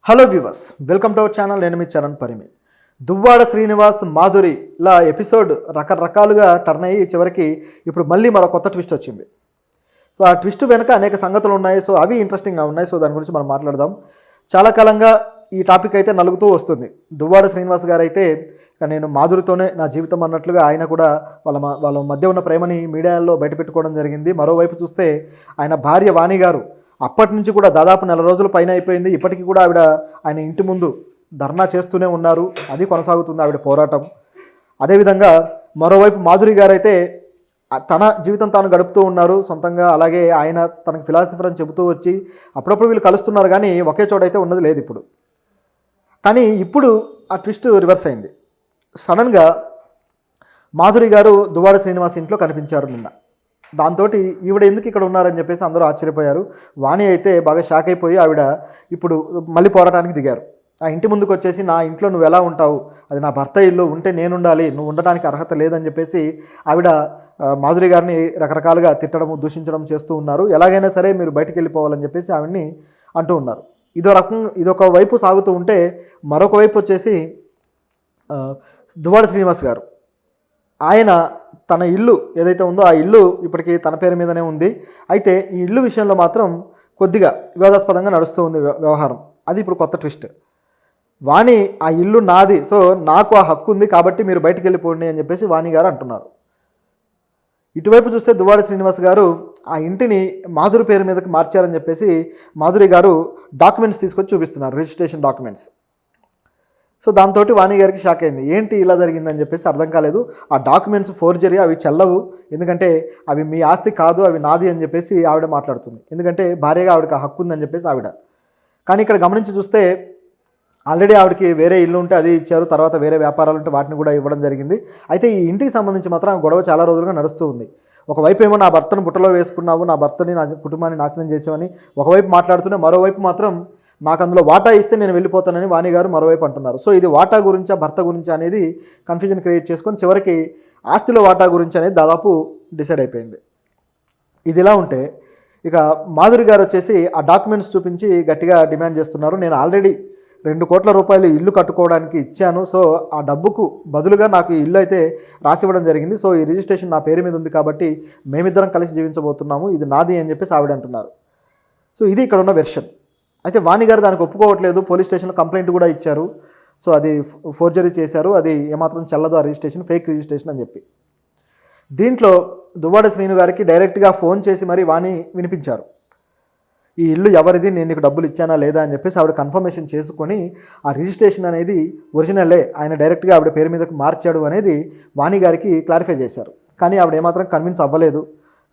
Hello viewers, welcome to our channel. నేను మీ చరణ్ పరిమి. దువ్వాడ శ్రీనివాస్ మాధురి ఇలా episode రకరకాలుగా టర్న్ అయ్యి చివరికి ఇప్పుడు మళ్ళీ మరో కొత్త ట్విస్ట్ వచ్చింది. సో ఆ ట్విస్ట్ వెనుక అనేక సంగతులు ఉన్నాయి. సో అవి ఇంట్రెస్టింగ్గా ఉన్నాయి. సో దాని గురించి మనం మాట్లాడదాం. చాలా కాలంగా ఈ టాపిక్ అయితే నలుగుతూ వస్తుంది. దువ్వాడ శ్రీనివాస్ గారు అయితే నేను మాధురితోనే నా జీవితం అన్నట్లుగా ఆయన కూడా వాళ్ళ మధ్య ఉన్న ప్రేమని మీడియాలో బయటపెట్టుకోవడం జరిగింది. మరోవైపు చూస్తే ఆయన భార్య వాణి గారు అప్పటి నుంచి కూడా దాదాపు 4 రోజుల పైన అయిపోయింది. ఇప్పటికీ కూడా ఆవిడ ఆయన ఇంటి ముందు ధర్నా చేస్తూనే ఉన్నారు. అది కొనసాగుతుంది ఆవిడ పోరాటం. అదేవిధంగా మరోవైపు మాధురి గారు అయితే తన జీవితం తాను గడుపుతూ ఉన్నారు సొంతంగా. అలాగే ఆయన తనకు ఫిలాసఫర్ అని చెబుతూ వచ్చి అప్పుడప్పుడు వీళ్ళు కలుస్తున్నారు, కానీ ఒకే చోట అయితే ఉన్నది లేదు ఇప్పుడు. కానీ ఇప్పుడు ఆ ట్విస్ట్ రివర్స్ అయింది. సడన్గా మాధురి గారు దువ్వాడ శ్రీనివాస్ ఇంట్లో కనిపించారు నిన్న. దాంతో ఈవిడ ఎందుకు ఇక్కడ ఉన్నారని చెప్పేసి అందరూ ఆశ్చర్యపోయారు. వాణి అయితే బాగా షాక్ అయిపోయి ఆవిడ ఇప్పుడు మళ్ళీ పోరాటానికి దిగారు. ఆ ఇంటి ముందుకు వచ్చేసి నా ఇంట్లో నువ్వు ఎలా ఉంటావు, అది నా భర్త ఇల్లు, ఉంటే నేను ఉండాలి, నువ్వు ఉండడానికి అర్హత లేదని చెప్పేసి ఆవిడ మాధురి గారిని రకరకాలుగా తిట్టడం దూషించడం చేస్తూ ఉన్నారు. ఎలాగైనా సరే మీరు బయటికి వెళ్ళిపోవాలని చెప్పేసి ఆవిడ్ని అంటూ ఉన్నారు. ఇదొక వైపు సాగుతూ ఉంటే మరొక వైపు వచ్చేసి దువ్వాడ శ్రీనివాస్ గారు ఆయన తన ఇల్లు ఏదైతే ఉందో ఆ ఇల్లు ఇప్పటికీ తన పేరు మీదనే ఉంది. అయితే ఈ ఇల్లు విషయంలో మాత్రం కొద్దిగా వివాదాస్పదంగా నడుస్తూ ఉంది వ్యవహారం. అది ఇప్పుడు కొత్త ట్విస్ట్. వాణి ఆ ఇల్లు నాది, సో నాకు ఆ హక్కు ఉంది, కాబట్టి మీరు బయటికి వెళ్ళిపోండి అని చెప్పేసి వాణి గారు అంటున్నారు. ఇటువైపు చూస్తే దువ్వాడ శ్రీనివాస్ గారు ఆ ఇంటిని మాధురి పేరు మీదకి మార్చారని చెప్పేసి మాధురి గారు డాక్యుమెంట్స్ తీసుకొచ్చి చూపిస్తున్నారు, రిజిస్ట్రేషన్ డాక్యుమెంట్స్. సో దాంతో వాణి గారికి షాక్ అయింది. ఏంటి ఇలా జరిగిందని చెప్పేసి అర్థం కాలేదు. ఆ డాక్యుమెంట్స్ ఫోర్జరీ, అవి చెల్లవు, ఎందుకంటే అవి మీ ఆస్తి కాదు, అవి నాది అని చెప్పేసి ఆవిడ మాట్లాడుతుంది. ఎందుకంటే భార్యగా ఆవిడకి ఆ హక్కు ఉందని చెప్పేసి ఆవిడ. కానీ ఇక్కడ గమనించి చూస్తే ఆల్రెడీ ఆవిడకి వేరే ఇల్లు ఉంటే అది ఇచ్చారు, తర్వాత వేరే వ్యాపారాలు ఉంటే వాటిని కూడా ఇవ్వడం జరిగింది. అయితే ఈ ఇంటికి సంబంధించి మాత్రం గొడవ చాలా రోజులుగా నడుస్తూ ఉంది. ఒకవైపు ఏమో నా భర్తను బుట్టలో వేసుకున్నావు, నా భర్తని నా కుటుంబాన్ని నాశనం చేసావని ఒకవైపు మాట్లాడుతూనే, మరోవైపు మాత్రం నాకు అందులో వాటా ఇస్తే నేను వెళ్ళిపోతానని వాణి గారు మరోవైపు అంటున్నారు. సో ఇది వాటా గురించా భర్త గురించి అనేది కన్ఫ్యూజన్ క్రియేట్ చేసుకొని చివరికి ఆస్తిలో వాటా గురించి అనేది దాదాపు డిసైడ్ అయిపోయింది. ఇదిలా ఉంటే ఇక మాధురి గారు వచ్చేసి ఆ డాక్యుమెంట్స్ చూపించి గట్టిగా డిమాండ్ చేస్తున్నారు. నేను ఆల్రెడీ 2 కోట్ల రూపాయలు ఇల్లు కట్టుకోవడానికి ఇచ్చాను, సో ఆ డబ్బుకు బదులుగా నాకు ఈ ఇల్లు అయితే రాసివ్వడం జరిగింది. సో ఈ రిజిస్ట్రేషన్ నా పేరు మీద ఉంది, కాబట్టి మేమిద్దరం కలిసి జీవించబోతున్నాము, ఇది నాది అని చెప్పేసి ఆవిడ అంటున్నారు. సో ఇది ఇక్కడ ఉన్న వెర్షన్. అయితే వాణి గారు దానికి ఒప్పుకోవట్లేదు. పోలీస్ స్టేషన్లో కంప్లైంట్ కూడా ఇచ్చారు. సో అది ఫోర్జరీ చేశారు, అది ఏమాత్రం చెల్లదు, ఆ రిజిస్ట్రేషన్ ఫేక్ రిజిస్ట్రేషన్ అని చెప్పి. దీంట్లో దువ్వాడ శ్రీను గారికి డైరెక్ట్గా ఫోన్ చేసి మరీ వాణి వినిపించారు. ఈ ఇల్లు ఎవరిది, నేను నీకు డబ్బులు ఇచ్చానా లేదా అని చెప్పేసి ఆవిడ కన్ఫర్మేషన్ చేసుకొని ఆ రిజిస్ట్రేషన్ అనేది ఒరిజినలే, ఆయన డైరెక్ట్గా ఆవిడ పేరు మీదకి మార్చాడు అనేది వాణి గారికి క్లారిఫై చేశారు. కానీ ఆవిడ ఏమాత్రం కన్విన్స్ అవ్వలేదు.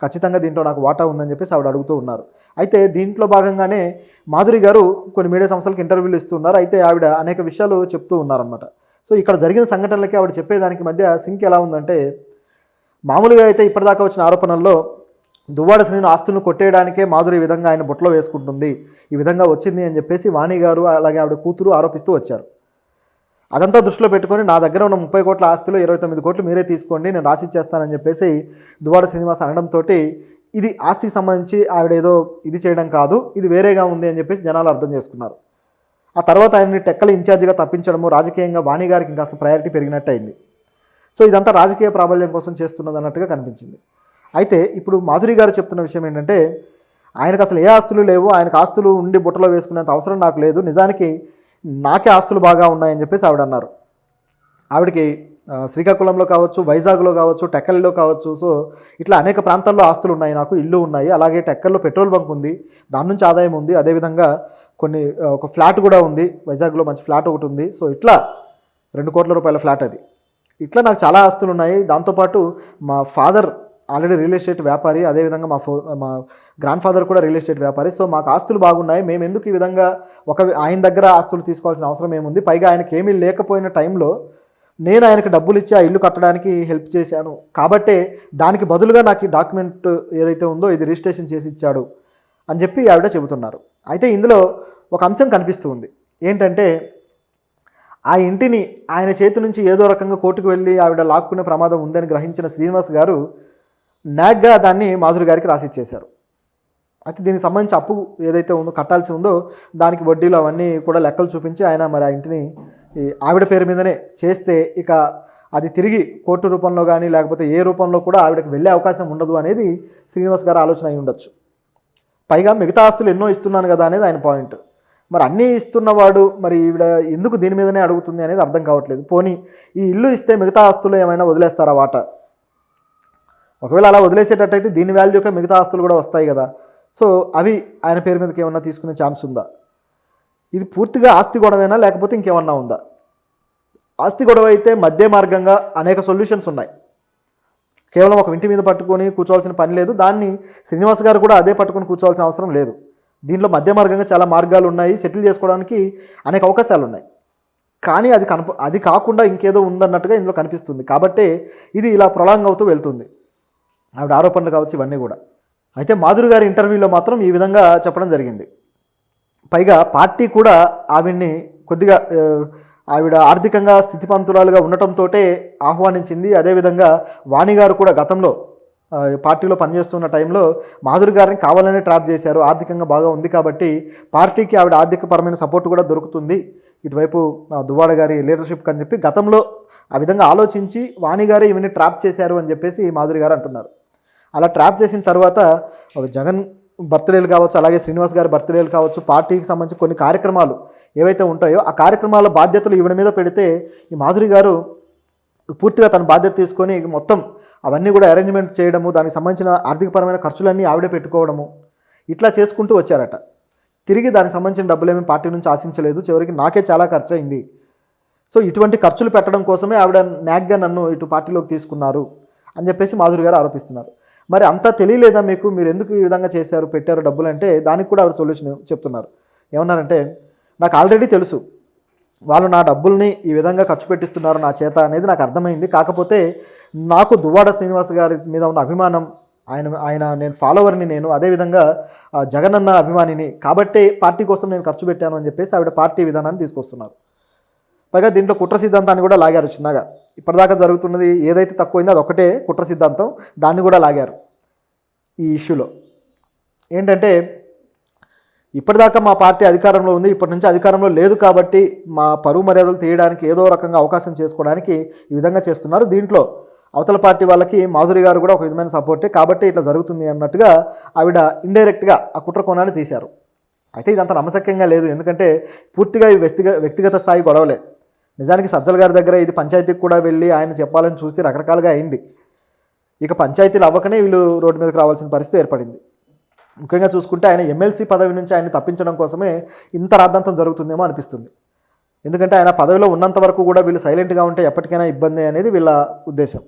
ఖచ్చితంగా దీంట్లో నాకు వాటా ఉందని చెప్పేసి ఆవిడ అడుగుతూ ఉన్నారు. అయితే దీంట్లో భాగంగానే మాధురి గారు కొన్ని మీడియా సంస్థలకు ఇంటర్వ్యూలు ఇస్తున్నారు. అయితే ఆవిడ అనేక విషయాలు చెప్తూ ఉన్నారన్నమాట. సో ఇక్కడ జరిగిన సంఘటనలకి ఆవిడ చెప్పేదానికి మధ్య సింక్ ఎలా ఉందంటే, మామూలుగా అయితే ఇప్పటిదాకా వచ్చిన ఆరోపణల్లో దువ్వాడ శ్రీను ఆస్తులను కొట్టేయడానికే మాధురి ఈ విధంగా ఆయన బుట్టలో వేసుకుంటుంది, ఈ విధంగా వచ్చింది అని చెప్పేసి వాణి గారు అలాగే ఆవిడ కూతురు ఆరోపిస్తూ వచ్చారు. అదంతా దృష్టిలో పెట్టుకొని నా దగ్గర ఉన్న 30 కోట్ల ఆస్తిలో 29 కోట్లు మీరే తీసుకోండి, నేను రాసిచ్చేస్తానని చెప్పేసి దువ్వాడ శ్రీనివాస్ అనడంతో ఇది ఆస్తికి సంబంధించి ఆవిడ ఏదో ఇది చేయడం కాదు, ఇది వేరేగా ఉంది అని చెప్పేసి జనాలు అర్థం చేసుకున్నారు. ఆ తర్వాత ఆయన్ని టెక్కల ఇన్ఛార్జిగా తప్పించడము రాజకీయంగా వాణి గారికి ఇంకాస్త ప్రయారిటీ పెరిగినట్టు అయింది. సో ఇదంతా రాజకీయ ప్రాబల్యం కోసం చేస్తున్నది అన్నట్టుగా కనిపించింది. అయితే ఇప్పుడు మాధురి గారు చెప్తున్న విషయం ఏంటంటే, ఆయనకు అసలు ఏ ఆస్తులు లేవు, ఆయనకు ఆస్తులు ఉండి బుట్టలో వేసుకునేంత అవసరం నాకు లేదు, నిజానికి నాకే ఆస్తులు బాగా ఉన్నాయని చెప్పేసి ఆవిడ అన్నారు. ఆవిడకి శ్రీకాకుళంలో కావచ్చు, వైజాగ్లో కావచ్చు, టెక్కల్లో కావచ్చు, సో ఇట్లా అనేక ప్రాంతాల్లో ఆస్తులు ఉన్నాయి, నాకు ఇల్లు ఉన్నాయి, అలాగే టెక్కల్లో పెట్రోల్ బంక్ ఉంది, దాని నుంచి ఆదాయం ఉంది, అదేవిధంగా ఒక ఫ్లాట్ కూడా ఉంది, వైజాగ్లో మంచి ఫ్లాట్ ఒకటి ఉంది. సో ఇట్లా 2 కోట్ల రూపాయల ఫ్లాట్ అది. ఇట్లా నాకు చాలా ఆస్తులు ఉన్నాయి. దాంతోపాటు మా ఫాదర్ ఆల్రెడీ రియల్ ఎస్టేట్ వ్యాపారి, అదేవిధంగా మా గ్రాండ్ ఫాదర్ కూడా రియల్ ఎస్టేట్ వ్యాపారి. సో మాకు ఆస్తులు బాగున్నాయి, మేము ఎందుకు ఈ విధంగా ఆయన దగ్గర ఆస్తులు తీసుకోవాల్సిన అవసరం ఏముంది, పైగా ఆయనకి ఏమీ లేకపోయిన టైంలో నేను ఆయనకు డబ్బులు ఇచ్చి ఆ ఇల్లు కట్టడానికి హెల్ప్ చేశాను, కాబట్టే దానికి బదులుగా నాకు ఈ డాక్యుమెంట్ ఏదైతే ఉందో ఇది రిజిస్ట్రేషన్ చేసి ఇచ్చాడు అని చెప్పి ఆవిడ చెబుతున్నారు. అయితే ఇందులో ఒక అంశం కనిపిస్తూ ఉంది. ఏంటంటే, ఆ ఇంటిని ఆయన చేతి నుంచి ఏదో రకంగా కోర్టుకు వెళ్ళి ఆవిడ లాక్కునే ప్రమాదం ఉందని గ్రహించిన శ్రీనివాస్ గారు నాగ్గా దాన్ని మాధురి గారికి రాసిచ్చేశారు. అయితే దీనికి సంబంధించి అప్పు ఏదైతే ఉందో కట్టాల్సి ఉందో దానికి వడ్డీలు అవన్నీ కూడా లెక్కలు చూపించి ఆయన మరి ఆ ఇంటిని ఆవిడ పేరు మీదనే చేస్తే ఇక అది తిరిగి కోర్టు రూపంలో కానీ లేకపోతే ఏ రూపంలో కూడా ఆవిడకి వెళ్ళే అవకాశం ఉండదు అనేది శ్రీనివాస్ గారి ఆలోచన అయి ఉండొచ్చు. పైగా మిగతా ఆస్తులు ఎన్నో ఇస్తున్నాను కదా అనేది ఆయన పాయింట్. మరి అన్నీ ఇస్తున్నవాడు మరి ఈవిడ ఎందుకు దీని మీదనే అడుగుతుంది అనేది అర్థం కావట్లేదు. పోనీ ఈ ఇల్లు ఇస్తే మిగతా ఆస్తులు ఏమైనా వదిలేస్తారా వాటా? ఒకవేళ అలా వదిలేసేటట్టయితే దీని వాల్యూకే మిగతా ఆస్తులు కూడా వస్తాయి కదా. సో అవి ఆయన పేరు మీదకి ఏమన్నా తీసుకునే ఛాన్స్ ఉందా? ఇది పూర్తిగా ఆస్తి గొడవేనా లేకపోతే ఇంకేమన్నా ఉందా? ఆస్తి గొడవ అయితే మధ్య మార్గంగా అనేక సొల్యూషన్స్ ఉన్నాయి. కేవలం ఒక ఇంటి మీద పట్టుకొని కూర్చోవాల్సిన పని లేదు. దాన్ని శ్రీనివాస్ గారు కూడా అదే పట్టుకొని కూర్చోవాల్సిన అవసరం లేదు. దీంట్లో మధ్య మార్గంగా చాలా మార్గాలు ఉన్నాయి. సెటిల్ చేసుకోవడానికి అనేక అవకాశాలు ఉన్నాయి. కానీ అది కాకుండా ఇంకేదో ఉందన్నట్టుగా ఇందులో కనిపిస్తుంది. కాబట్టే ఇది ఇలా ప్రొలాంగ్ అవుతూ వెళ్తుంది, ఆవిడ ఆరోపణలు కావచ్చు ఇవన్నీ కూడా. అయితే మాధురి గారి ఇంటర్వ్యూలో మాత్రం ఈ విధంగా చెప్పడం జరిగింది. పైగా పార్టీ కూడా ఆవిడ్ని కొద్దిగా ఆవిడ ఆర్థికంగా స్థితిమంతురాలుగా ఉండటంతో ఆహ్వానించింది. అదేవిధంగా వాణి గారు కూడా గతంలో పార్టీలో పనిచేస్తున్న టైంలో మాధురి గారిని కావాలనే ట్రాప్ చేశారు. ఆర్థికంగా బాగా ఉంది కాబట్టి పార్టీకి ఆవిడ ఆర్థికపరమైన సపోర్ట్ కూడా దొరుకుతుంది ఇటువైపు దువ్వాడ గారి లీడర్షిప్ అని చెప్పి గతంలో ఆ విధంగా ఆలోచించి వాణి గారు ఈవిని ట్రాప్ చేశారు అని చెప్పేసి మాధురి గారు అంటున్నారు. అలా ట్రాప్ చేసిన తర్వాత జగన్ బర్త్డేలు కావచ్చు, అలాగే శ్రీనివాస్ గారి బర్త్డేలు కావచ్చు, పార్టీకి సంబంధించి కొన్ని కార్యక్రమాలు ఏవైతే ఉంటాయో ఆ కార్యక్రమాల బాధ్యతలు ఈవిడ మీద పెడితే ఈ మాధురి గారు పూర్తిగా తన బాధ్యత తీసుకొని మొత్తం అవన్నీ కూడా అరేంజ్మెంట్ చేయడము, దానికి సంబంధించిన ఆర్థికపరమైన ఖర్చులన్నీ ఆవిడే పెట్టుకోవడము, ఇట్లా చేసుకుంటూ వచ్చారట. తిరిగి దానికి సంబంధించిన డబ్బులేమీ పార్టీ నుంచి ఆశించలేదు. చివరికి నాకే చాలా ఖర్చు అయింది. సో ఇటువంటి ఖర్చులు పెట్టడం కోసమే ఆవిడ నాగ్గా నన్ను ఇటు పార్టీలోకి తీసుకున్నారు అని చెప్పేసి మాధురి గారు ఆరోపిస్తున్నారు. మరి అంతా తెలియలేదా మీకు? మీరు ఎందుకు ఈ విధంగా చేశారు, పెట్టారు డబ్బులు అంటే దానికి కూడా ఆవిడ సొల్యూషన్ చెప్తున్నారు. ఏమన్నారంటే, నాకు ఆల్రెడీ తెలుసు వాళ్ళు నా డబ్బుల్ని ఈ విధంగా ఖర్చు పెట్టిస్తున్నారు నా చేత అనేది నాకు అర్థమైంది. కాకపోతే నాకు దువ్వాడ శ్రీనివాస్ గారి మీద ఉన్న అభిమానం, ఆయన నేను ఫాలోవర్ని, నేను అదేవిధంగా జగనన్న అభిమానిని కాబట్టే పార్టీ కోసం నేను ఖర్చు పెట్టాను అని చెప్పేసి ఆవిడ పార్టీ విధానాన్ని తీసుకొస్తున్నారు. పైగా దీంట్లో కుట్ర సిద్ధాంతాన్ని కూడా లాగారు చిన్నగా. ఇప్పటిదాకా జరుగుతున్నది ఏదైతే తక్కువైందో అది ఒకటే కుట్ర సిద్ధాంతం, దాన్ని కూడా లాగారు ఈ ఇష్యూలో. ఏంటంటే ఇప్పటిదాకా మా పార్టీ అధికారంలో ఉంది, ఇప్పటి నుంచి అధికారంలో లేదు కాబట్టి మా పరువు మర్యాదలు తీయడానికి ఏదో రకంగా అవకాశం చేసుకోవడానికి ఈ విధంగా చేస్తున్నారు. దీంట్లో అవతల పార్టీ వాళ్ళకి మాధురి గారు కూడా ఒక విధమైన సపోర్టే కాబట్టి ఇట్లా జరుగుతుంది అన్నట్టుగా ఆవిడ ఇండైరెక్ట్గా ఆ కుట్ర కోణాన్ని తీశారు. అయితే ఇదంతా నమ్మశక్యంగా లేదు, ఎందుకంటే పూర్తిగా ఈ వ్యక్తిగత స్థాయి గొడవలే. నిజానికి సజ్జల గారి దగ్గర ఇది పంచాయతీకి కూడా వెళ్ళి ఆయన చెప్పాలని చూసి రకరకాలుగా అయింది. ఇక పంచాయతీలు అవ్వకనే వీళ్ళు రోడ్డు మీదకి రావాల్సిన పరిస్థితి ఏర్పడింది. ముఖ్యంగా చూసుకుంటే ఆయన ఎమ్మెల్సీ పదవి నుంచి ఆయన తప్పించడం కోసమే ఇంత రాద్ధాంతం జరుగుతుందేమో అనిపిస్తుంది. ఎందుకంటే ఆయన పదవిలో ఉన్నంత వరకు కూడా వీళ్ళు సైలెంట్గా ఉంటే ఎప్పటికైనా ఇబ్బంది అనేది వీళ్ళ ఉద్దేశం.